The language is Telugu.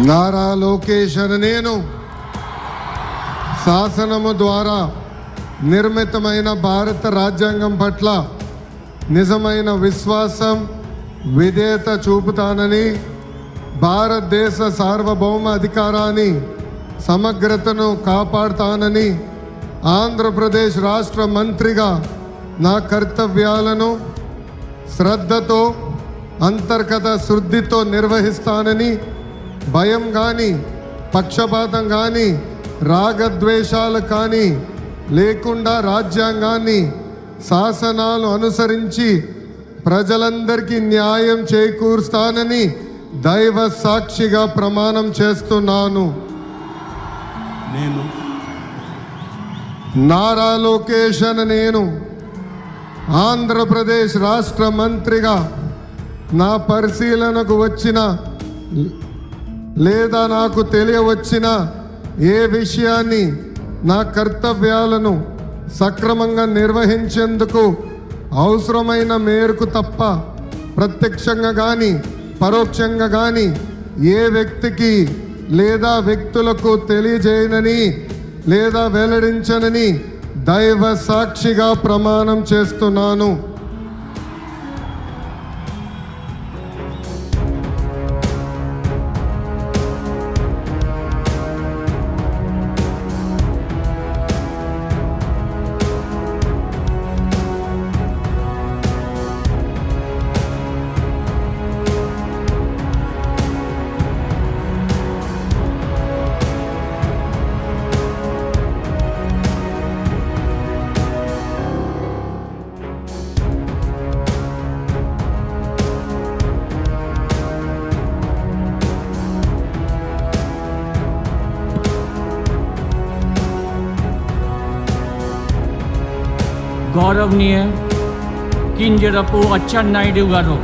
నారా లోకేష్ అనే నేను శాసనము ద్వారా నిర్మితమైన భారత రాజ్యాంగం పట్ల నిజమైన విశ్వాసం విధేయత చూపుతానని, భారతదేశ సార్వభౌమ అధికారాన్ని సమగ్రతను కాపాడుతానని, ఆంధ్రప్రదేశ్ రాష్ట్ర మంత్రిగా నా కర్తవ్యాలను శ్రద్ధతో అంతర్గత శుద్ధితో నిర్వహిస్తానని, భయం కానీ పక్షపాతం కానీ రాగద్వేషాలు కానీ లేకుండా రాజ్యాంగాన్ని శాసనాలు అనుసరించి ప్రజలందరికీ న్యాయం చేకూరుస్తానని దైవ సాక్షిగా ప్రమాణం చేస్తున్నాను. నేను నారా లోకేష్ అనే నేను ఆంధ్రప్రదేశ్ రాష్ట్ర మంత్రిగా నా పరిశీలనకు వచ్చిన లేదా నాకు తెలియవచ్చిన ఏ విషయాన్ని నా కర్తవ్యాలను సక్రమంగా నిర్వహించేందుకు అవసరమైన మేరకు తప్ప ప్రత్యక్షంగా కానీ పరోక్షంగా కానీ ఏ వ్యక్తికి లేదా వ్యక్తులకు తెలియజేయనని లేదా వెల్లడించనని దైవ సాక్షిగా ప్రమాణం చేస్తున్నాను. गौरवनीय किंजरपु अच्चन्नायुडु गारू